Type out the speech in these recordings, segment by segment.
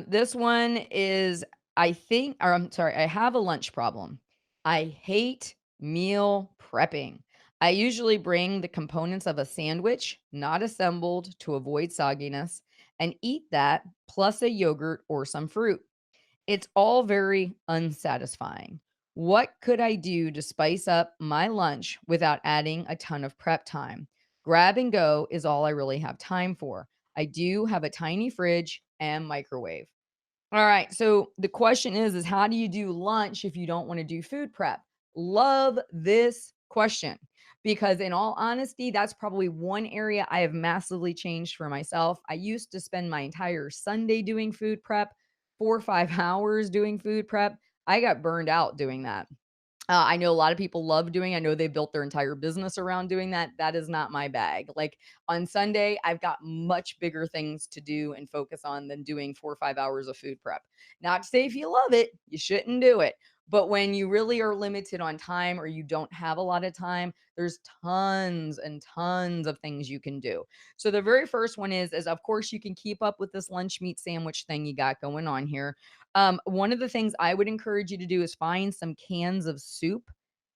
This one is I think or I'm sorry, I have a lunch problem. I hate meal prepping. I usually bring the components of a sandwich, not assembled, to avoid sogginess, and eat that plus a yogurt or some fruit. It's all very unsatisfying. What could I do to spice up my lunch without adding a ton of prep time? Grab and go is all I really have time for. I do have a tiny fridge and microwave. All right. So the question is how do you do lunch if you don't want to do food prep? Love this question because in all honesty, that's probably one area I have massively changed for myself. I used to spend my entire Sunday doing food prep, 4 or 5 hours doing food prep. I got burned out doing that. I know a lot of people love doing I know they built their entire business around doing that. That is not my bag. Like, on Sunday, I've got much bigger things to do and focus on than doing 4 or 5 hours of food prep. Not to say if you love it, you shouldn't do it. But when you really are limited on time or you don't have a lot of time, there's tons and tons of things you can do. So the very first one is of course you can keep up with this lunch meat sandwich thing you got going on here. One of the things I would encourage you to do is find some cans of soup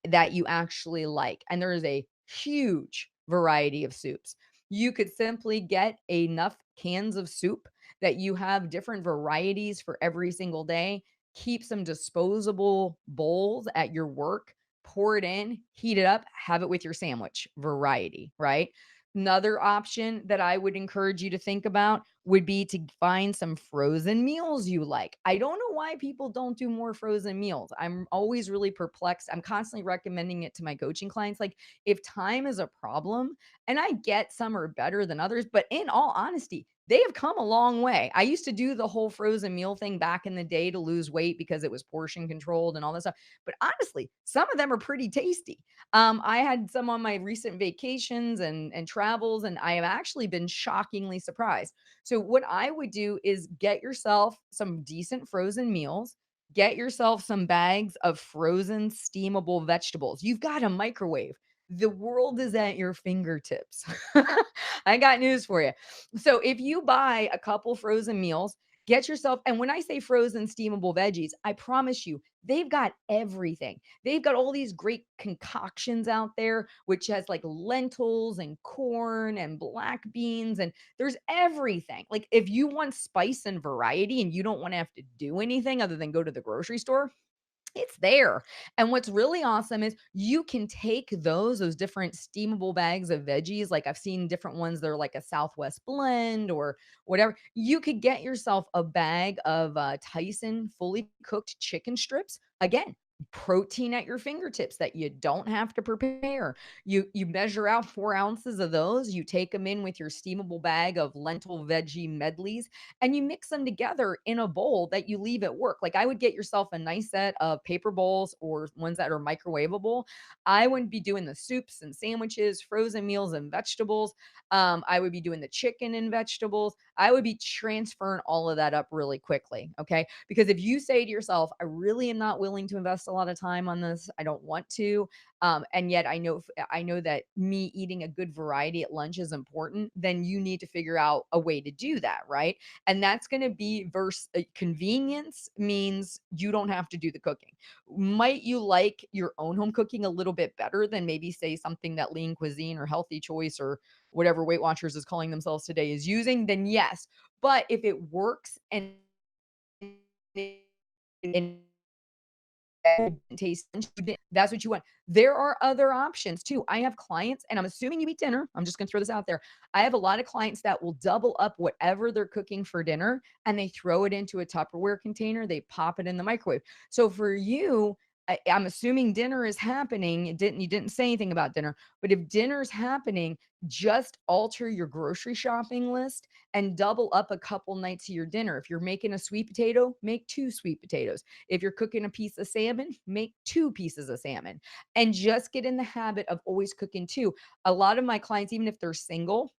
that you actually like. And there is a huge variety of soups. You could simply get enough cans of soup that you have different varieties for every single day. Keep some disposable bowls at your work, pour it in, heat it up, have it with your sandwich. Variety, right? Another option that I would encourage you to think about would be to find some frozen meals you like. I don't know why people don't do more frozen meals. I'm always really perplexed. I'm constantly recommending it to my coaching clients. Like, if time is a problem, and I get some are better than others, but in all honesty, they have come a long way. I used to do the whole frozen meal thing back in the day to lose weight because it was portion controlled and all that stuff. But honestly, some of them are pretty tasty. I had some on my recent vacations and travels, and I have actually been shockingly surprised. So what I would do is get yourself some decent frozen meals. Get yourself some bags of frozen steamable vegetables. You've got a microwave. The world is at your fingertips. I got news for you. So if you buy a couple frozen meals, get yourself, and when I say frozen steamable veggies, I promise you, they've got everything. They've got all these great concoctions out there, which has like lentils and corn and black beans, and there's everything. Like, if you want spice and variety and you don't want to have to do anything other than go to the grocery store, it's there. And what's really awesome is you can take those different steamable bags of veggies, like I've seen different ones that are like a Southwest blend or whatever. You could get yourself a bag of Tyson fully cooked chicken strips. Again, protein at your fingertips that you don't have to prepare. You measure out 4 ounces of those. You take them in with your steamable bag of lentil veggie medleys, and you mix them together in a bowl that you leave at work. Like, I would get yourself a nice set of paper bowls or ones that are microwavable. I wouldn't be doing the soups and sandwiches, frozen meals and vegetables. I would be doing the chicken and vegetables. I would be transferring all of that up really quickly. Okay. Because if you say to yourself, I really am not willing to invest a lot of time on this, I don't want to. And yet I know that me eating a good variety at lunch is important, then you need to figure out a way to do that, right? And that's going to be convenience means you don't have to do the cooking. Might you like your own home cooking a little bit better than maybe say something that Lean Cuisine or Healthy Choice or whatever Weight Watchers is calling themselves today is using? Then yes. But if it works and taste that's what you want. There are other options too. I have clients, and I'm assuming you eat dinner. I'm just going to throw this out there. I have a lot of clients that will double up whatever they're cooking for dinner and they throw it into a Tupperware container. They pop it in the microwave. So for you, I'm assuming dinner is happening. You didn't say anything about dinner, but if dinner's happening, just alter your grocery shopping list and double up a couple nights of your dinner. If you're making a sweet potato, make 2 sweet potatoes. If you're cooking a piece of salmon, make 2 pieces of salmon and just get in the habit of always cooking two. A lot of my clients, even if they're single,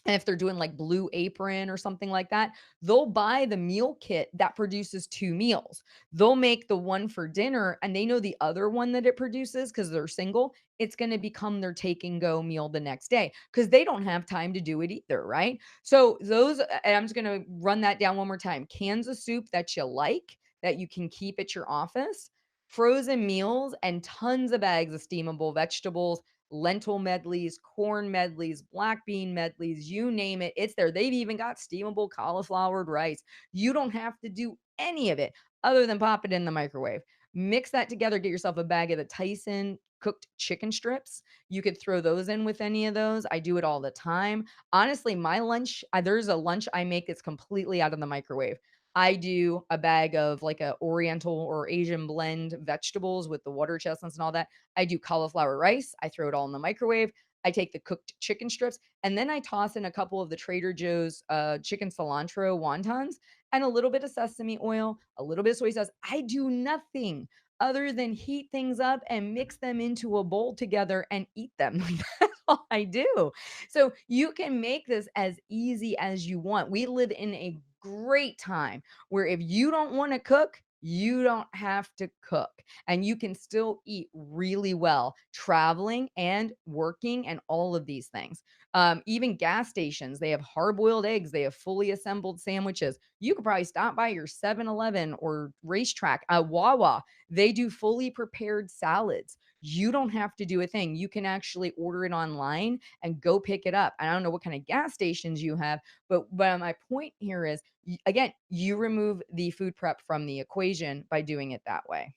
And if they're doing like Blue Apron or something like that, they'll buy the meal kit that produces 2 meals. They'll make the one for dinner and they know the other one that it produces because they're single, it's gonna become their take and go meal the next day because they don't have time to do it either, right? So those and I'm just gonna run that down one more time. Cans of soup that you like, that you can keep at your office, frozen meals, and tons of bags of steamable vegetables, lentil medleys, corn medleys, black bean medleys, you name it, it's there. They've even got steamable cauliflowered rice. You don't have to do any of it other than pop it in the microwave. Mix that together, get yourself a bag of the Tyson cooked chicken strips. You could throw those in with any of those. I do it all the time. Honestly, my lunch, there's a lunch I make that's completely out of the microwave. I do a bag of like a oriental or Asian blend vegetables with the water chestnuts and all that. I do cauliflower rice. I throw it all in the microwave. I take the cooked chicken strips and then I toss in a couple of the Trader Joe's chicken cilantro wontons and a little bit of sesame oil, a little bit of soy sauce. I do nothing other than heat things up and mix them into a bowl together and eat them. Like, that's all I do. So you can make this as easy as you want. We live in a great time where if you don't want to cook, you don't have to cook and you can still eat really well traveling and working and all of these things. Even gas stations, they have hard boiled eggs, they have fully assembled sandwiches. You could probably stop by your 7-Eleven or racetrack, Wawa. They do fully prepared salads. You don't have to do a thing. You can actually order it online and go pick it up. I don't know what kind of gas stations you have, but my point here is again, you remove the food prep from the equation by doing it that way.